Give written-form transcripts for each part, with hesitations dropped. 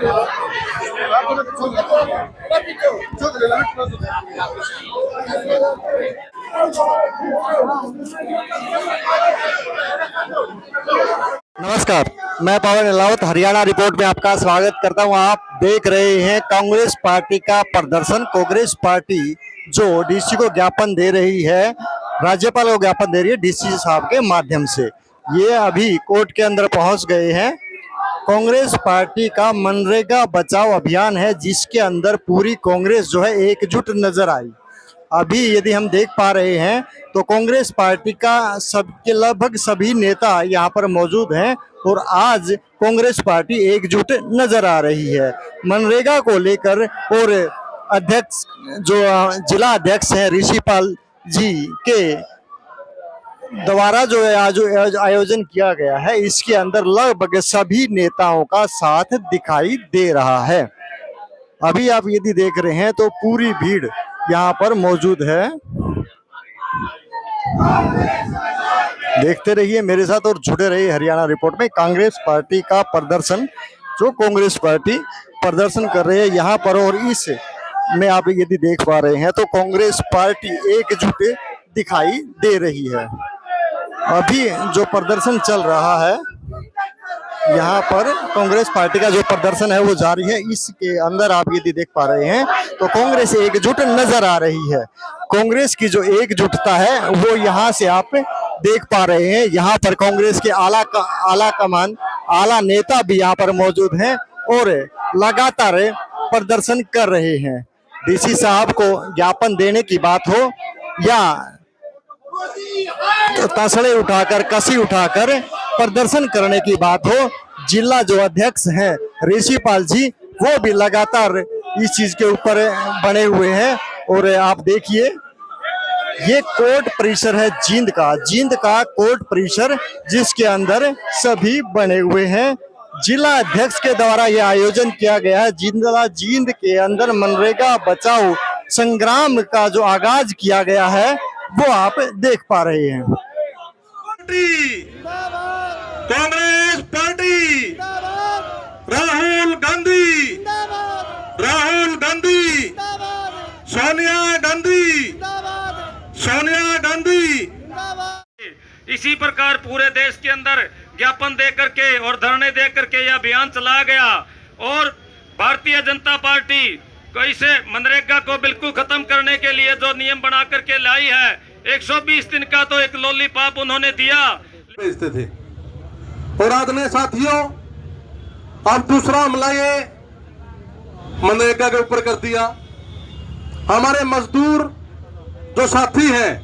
नमस्कार, मैं पवन अहलावत हरियाणा रिपोर्ट में आपका स्वागत करता हूं। आप देख रहे हैं कांग्रेस पार्टी का प्रदर्शन। कांग्रेस पार्टी जो डीसी को ज्ञापन दे रही है, राज्यपाल को ज्ञापन दे रही है डीसी साहब के माध्यम से। ये अभी कोर्ट के अंदर पहुंच गए हैं। कांग्रेस पार्टी का मनरेगा बचाओ अभियान है, जिसके अंदर पूरी कांग्रेस जो है एकजुट नजर आई। अभी यदि हम देख पा रहे हैं तो कांग्रेस पार्टी का सबके लगभग सभी नेता यहाँ पर मौजूद हैं और आज कांग्रेस पार्टी एकजुट नजर आ रही है मनरेगा को लेकर। और अध्यक्ष जो जिला अध्यक्ष हैं ऋषिपाल जी के द्वारा जो आज आयोजन किया गया है, इसके अंदर लगभग सभी नेताओं का साथ दिखाई दे रहा है। अभी आप यदि देख रहे हैं तो पूरी भीड़ यहाँ पर मौजूद है। देखते रहिए मेरे साथ और जुड़े रहिए हरियाणा रिपोर्ट में। कांग्रेस पार्टी का प्रदर्शन, जो कांग्रेस पार्टी प्रदर्शन कर रही है यहाँ पर, और इस में आप यदि देख पा रहे हैं तो कांग्रेस पार्टी एकजुट दिखाई दे रही है। अभी जो प्रदर्शन चल रहा है यहाँ पर, कांग्रेस पार्टी का जो प्रदर्शन है वो जारी है। इसके अंदर आप यदि देख पा रहे हैं तो कांग्रेस एकजुट नजर आ रही है। कांग्रेस की जो एकजुटता है वो यहाँ से आप देख पा रहे हैं। यहाँ पर कांग्रेस के आला नेता भी यहाँ पर मौजूद हैं और लगातार प्रदर्शन कर रहे हैं। डीसी साहब को ज्ञापन देने की बात हो या तसड़े उठाकर, कसी उठाकर प्रदर्शन करने की बात हो, जिला जो अध्यक्ष हैं ऋषिपाल जी, वो भी लगातार इस चीज के ऊपर बने हुए हैं। और आप देखिए ये कोर्ट परिसर है जींद का कोर्ट परिसर, जिसके अंदर सभी बने हुए हैं। जिला अध्यक्ष के द्वारा यह आयोजन किया गया है। जींद के अंदर मनरेगा बचाओ संग्राम का जो आगाज किया गया है वो आप देख पा रहे हैं। कांग्रेस पार्टी, राहुल गांधी, सोनिया गांधी। इसी प्रकार पूरे देश के अंदर ज्ञापन दे करके और धरने दे करके यह अभियान चलाया गया। और भारतीय जनता पार्टी को इसे मनरेगा को बिल्कुल खत्म करने के लिए जो नियम बना करके लाई है, 120 दिन का तो एक लॉलीपॉप उन्होंने दिया। भेजते थे और आदरणीय साथियों, अब दूसरा हमला ये मनरेगा के ऊपर कर दिया। हमारे मजदूर जो साथी हैं,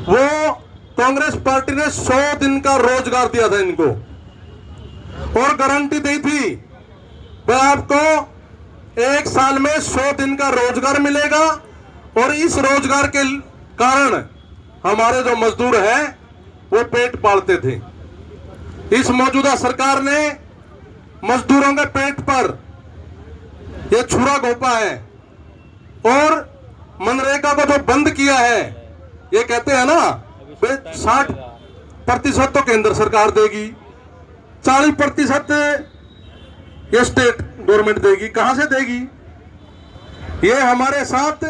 वो कांग्रेस पार्टी ने 100 दिन का रोजगार दिया था इनको और गारंटी दी थी कि आपको 1 साल में 100 दिन का रोजगार मिलेगा। और इस रोजगार के कारण हमारे जो मजदूर हैं वो पेट पालते थे। इस मौजूदा सरकार ने मजदूरों के पेट पर ये छुरा घोंपा है और मनरेगा को जो बंद किया है, ये कहते हैं ना 60% तो केंद्र सरकार देगी, 40% ये स्टेट गवर्नमेंट देगी। कहां से देगी? ये हमारे साथ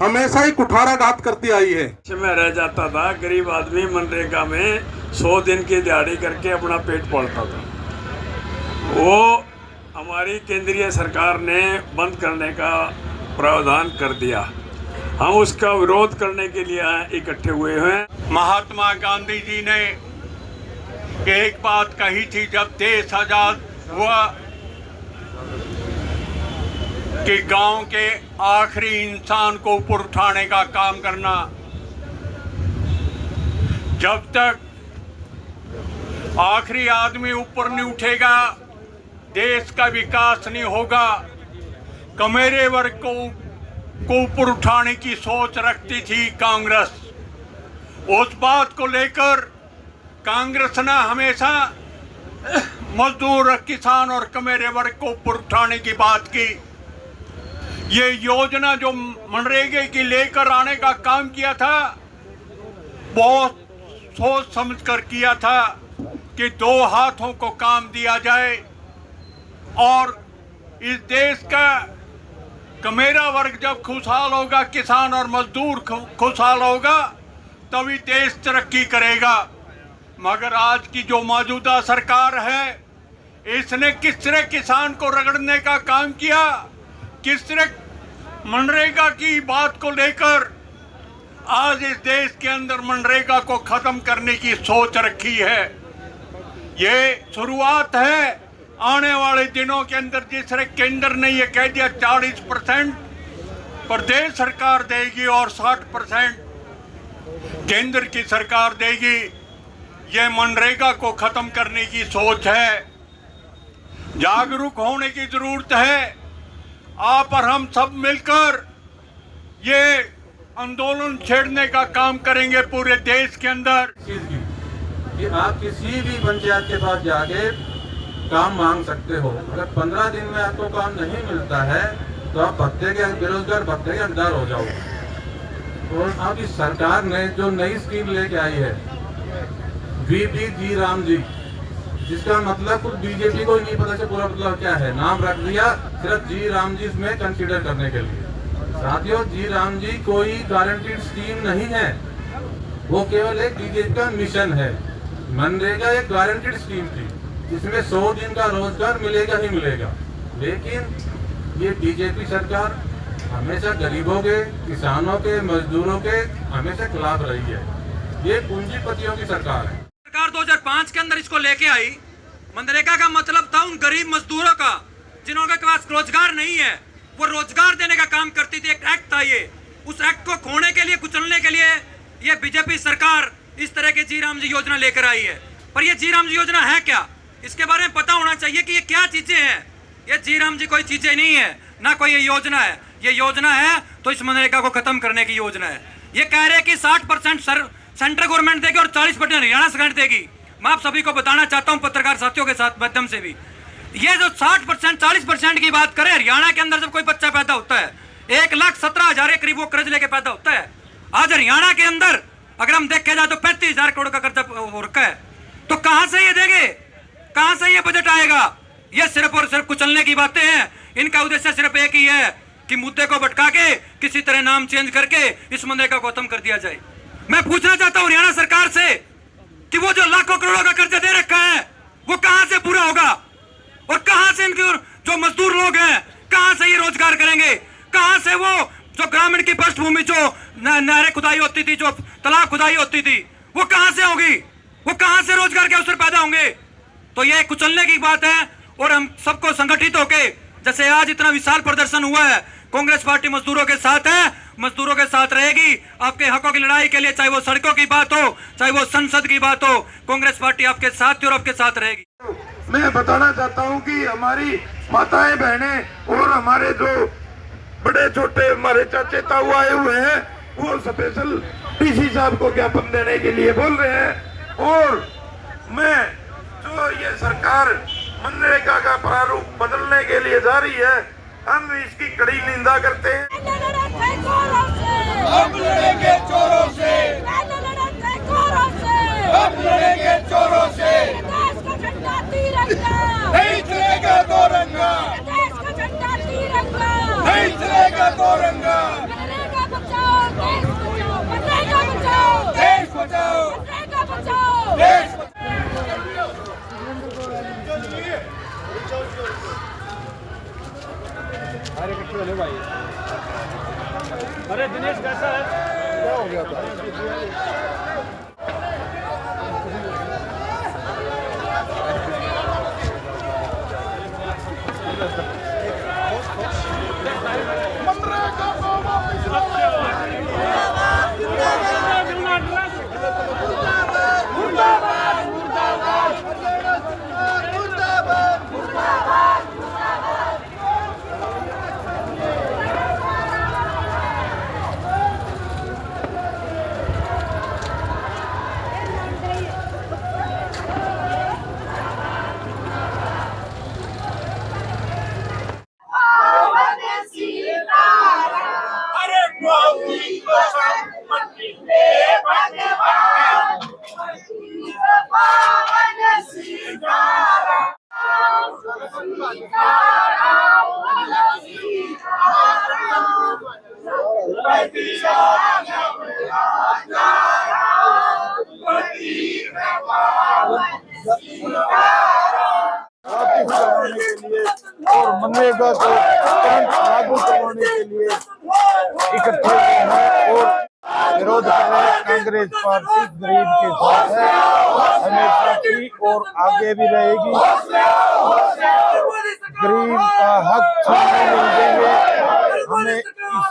हमेशा ही कुठाराघात करती आई है। में रह जाता था गरीब आदमी, मनरेगा में 100 दिन की दिहाड़ी करके अपना पेट पालता था। वो हमारी केंद्रीय सरकार ने बंद करने का प्रावधान कर दिया। हम उसका विरोध करने के लिए इकट्ठे हुए हैं। महात्मा गांधी जी ने एक बात कही थी जब देश आजाद हुआ कि गांव के आखिरी इंसान को ऊपर उठाने का काम करना। जब तक आखिरी आदमी ऊपर नहीं उठेगा, देश का विकास नहीं होगा। कमेरे वर्ग को ऊपर उठाने की सोच रखती थी कांग्रेस। उस बात को लेकर कांग्रेस ने हमेशा मजदूर, किसान और कमेरे वर्ग को ऊपर उठाने की बात की। ये योजना जो मनरेगा की लेकर आने का काम किया था, बहुत सोच समझकर किया था कि 2 हाथों को काम दिया जाए। और इस देश का कमेरा वर्ग जब खुशहाल होगा, किसान और मजदूर खुशहाल होगा, तभी देश तरक्की करेगा। मगर आज की जो मौजूदा सरकार है, इसने किस तरह किसान को रगड़ने का काम किया, किस तरह मनरेगा की बात को लेकर आज इस देश के अंदर मनरेगा को खत्म करने की सोच रखी है। ये शुरुआत है। आने वाले दिनों के अंदर जिस तरह केंद्र ने ये कह दिया 40% प्रदेश सरकार देगी और 60% केंद्र की सरकार देगी, ये मनरेगा को खत्म करने की सोच है। जागरूक होने की जरूरत है। आप और हम सब मिलकर ये आंदोलन छेड़ने का काम करेंगे पूरे देश के अंदर। कि आप किसी भी पंचायत के पास जाके काम मांग सकते हो। अगर 15 दिन में आपको काम नहीं मिलता है तो आप बेरोजगार भत्ते के हकदार हो जाओ। और अब इस सरकार ने जो नई स्कीम लेके आई है, वीपी जी राम जी, जिसका मतलब कुछ बीजेपी को ही नहीं पता पूरा मतलब क्या है, नाम रख दिया सिर्फ जी राम जी इसमें कंसीडर करने के लिए। साथियों, जी राम जी कोई गारंटीड स्कीम नहीं है, वो केवल एक बीजेपी का मिशन है। मनरेगा एक गारंटीड स्कीम थी जिसमें 100 दिन का रोजगार मिलेगा ही मिलेगा, लेकिन ये बीजेपी सरकार हमेशा गरीबों के, किसानों के, मजदूरों के हमेशा खिलाफ रही है। ये पूंजीपतियों की सरकार है। सरकार 2005 के अंदर इसको लेके आई। मनरेगा का मतलब था उन गरीब मजदूरों का जिनके पास रोजगार नहीं है, वो रोजगार देने का काम करती थी। एक एक्ट था ये, उस एक्ट को खोने के लिए, कुचलने के लिए ये बीजेपी सरकार इस तरह की जी राम जी योजना लेकर आई है। पर ये जी राम जी योजना है क्या, इसके बारे में पता होना चाहिए कि ये क्या चीजें हैं। ये जी राम जी कोई चीजें नहीं है, ना कोई ये योजना है। ये योजना है तो इस मनरेगा को खत्म करने की योजना है। ये कह रहे हैं कि 60% सेंट्रल गवर्नमेंट देगी और 40% हरियाणा सरकार देगी। मैं आप सभी को बताना चाहता हूं, पत्रकार साथियों के साथ माध्यम से भी, ये जो 60% 40% की बात करें, हरियाणा के अंदर जब कोई बच्चा पैदा होता है 1,17,000 के करीब वो कर्ज लेके पैदा होता है। आज हरियाणा के अंदर अगर हम देखे जाए तो 35,000 करोड़ का कर्जा हो रखा है। तो कहां से ये देंगे, कहां से ये बजट आएगा? ये सिर्फ और सिर्फ कुचलने की बातें हैं। इनका उद्देश्य सिर्फ एक ही है कि मुद्दे को भटका के किसी तरह नाम चेंज करके इस मनरेगा को खत्म कर दिया जाए। मैं पूछना चाहता हूं हरियाणा सरकार से कि वो जो लाखों करोड़ों का कर्जा दे रखा है वो कहां से पूरा होगा, और कहां से इनके जो मजदूर लोग हैं कहां से ये रोजगार करेंगे? कहां से वो जो ग्रामीण की पृष्ठभूमि, जो नहरें खुदाई होती थी, जो तालाब खुदाई होती थी, वो कहां से होगी? वो कहां से रोजगार के अवसर पैदा होंगे? तो ये कुचलने की बात है। और हम सबको संगठित होके, जैसे आज इतना विशाल प्रदर्शन हुआ है, कांग्रेस पार्टी मजदूरों के साथ है, मजदूरों के साथ रहेगी। आपके हकों की लड़ाई के लिए, चाहे वो सड़कों की बात हो, चाहे वो संसद की बात हो, कांग्रेस पार्टी आपके साथ थी और आपके साथ रहेगी। मैं बताना चाहता हूं कि हमारी माताएं, बहनें और हमारे जो बड़े छोटे हमारे चाचे ताऊ आए हुए हैं, वो स्पेशल डीसी साहब को ज्ञापन देने के लिए बोल रहे हैं। और मैं जो ये सरकार मनरेगा का प्रारूप बदलने के लिए जा रही है, हम इसकी कड़ी निंदा करते हैं। हम लड़ेंगे चोरों से, हम लड़ेंगे चोरों से। देश का झंडा तिरंगा नहीं चलेगा, दो रंगा। देश का झंडा तिरंगा नहीं चलेगा, दो रंगा। मनरेगा बचाओ, देश बचाओ। मनरेगा बचाओ, देश बचाओ। मनरेगा बचाओ, देश बचाओ। अरे दिनेश कैसा है? क्या हो गया था? और मनरेगा को तुरंत लागू करवाने के लिए इकट्ठे हुए हैं और विरोध कर रहे हैं। कांग्रेस पार्टी गरीब के साथ है, हमेशा थी और आगे भी रहेगी। गरीब का हक छीनने नहीं देंगे। हमें इस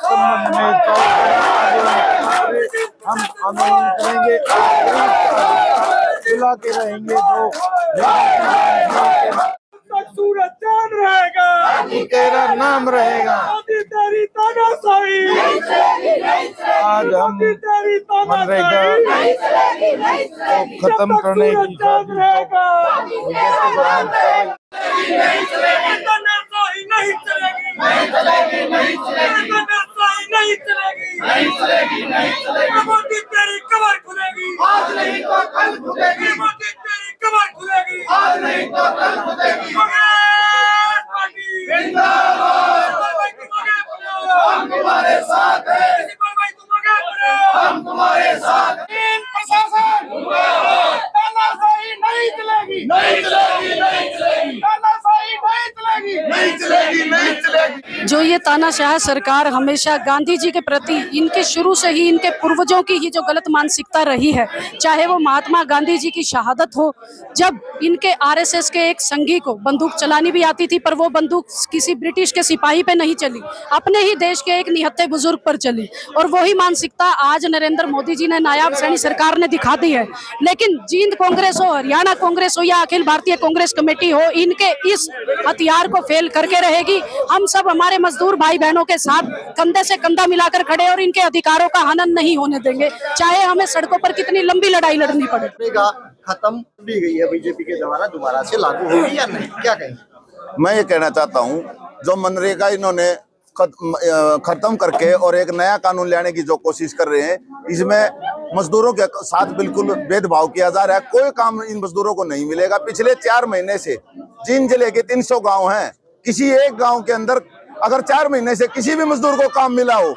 संबंध में हम आंदोलन करेंगे और बुला के रहेंगे जो सूरज चांद रहेगा, तेरा नाम रहेगा। तेरी तानाशाही, आज हम मनरेगा को खत्म करने की रहेगा। मोदी तेरी कमर खुलेगी, आज नहीं तो कल खुलेगी। मोदी तेरी कमर खुलेगी, आज नहीं तो कल खुलेगी। हम तुम्हारे साथ हैं, हम तुम्हारे साथ हैं। प्रशासन तानाशाही नहीं चलेगी, नहीं चलेगी, नहीं चलेगी। तानाशाही नहीं चलेगी, नहीं चलेगी, नहीं चलेगी। जो ये तानाशाह सरकार हमेशा गांधी जी के प्रति इनके शुरू से ही इनके पूर्वजों की ही जो गलत मानसिकता रही है, चाहे वो महात्मा गांधी जी की शहादत हो, जब इनके आरएसएस के एक संगी को बंदूक चलानी भी आती थी, पर वो बंदूक किसी ब्रिटिश के सिपाही पे नहीं चली, अपने ही देश के एक निहत्थे बुजुर्ग पर चली। और वही मानसिकता आज नरेंद्र मोदी जी ने, नायाब सैनी सरकार ने दिखा दी है। लेकिन जींद कांग्रेस हो, हरियाणा कांग्रेस हो या अखिल भारतीय कांग्रेस कमेटी हो, इनके इस हथियार को फेल करके रहेगी। हम सब हमारे मजदूर भाई बहनों के साथ कंधे से कंधा मिलाकर खड़े और इनके अधिकारों का हनन नहीं होने देंगे, चाहे हमें सड़कों पर कितनी लंबी लड़ाई लड़नी पड़े। मनरेगा खत्म दी गई है बीजेपी के द्वारा, दोबारा से लागू होगी या नहीं, क्या कहेंगे? मैं ये कहना चाहता हूँ, जो मनरेगा इन्होंने खत्म करके और एक नया कानून लाने की जो कोशिश कर रहे हैं, इसमें मजदूरों के साथ बिल्कुल भेदभाव किया जा रहा है। कोई काम इन मजदूरों को नहीं मिलेगा। पिछले 4 महीने से जींद जिले के 300 गांव हैं, किसी एक गांव के अंदर अगर 4 महीने से किसी भी मजदूर को काम मिला हो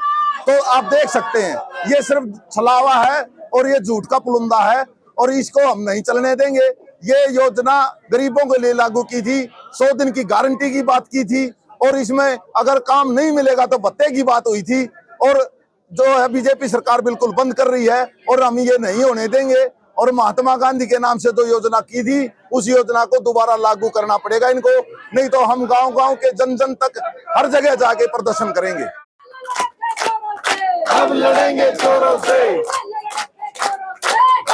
तो आप देख सकते हैं ये सिर्फ छलावा है और ये झूठ का पुलंदा है और इसको हम नहीं चलने देंगे। ये योजना गरीबों के लिए लागू की थी, 100 दिन की गारंटी की बात की थी और इसमें अगर काम नहीं मिलेगा तो भत्ते की बात हुई थी, और जो है बीजेपी सरकार बिल्कुल बंद कर रही है और हम ये नहीं होने देंगे। और महात्मा गांधी के नाम से जो योजना की थी उस योजना को दोबारा लागू करना पड़ेगा इनको, नहीं तो हम गांव-गांव के जन-जन तक हर जगह जाके प्रदर्शन करेंगे। अब लड़ेंगे जोरों से,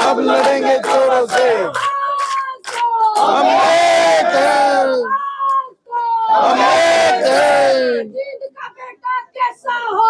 अब लड़ेंगे जोरों से। हम एक हैं, हम एक हैं। जींद का बेटा कैसा हो,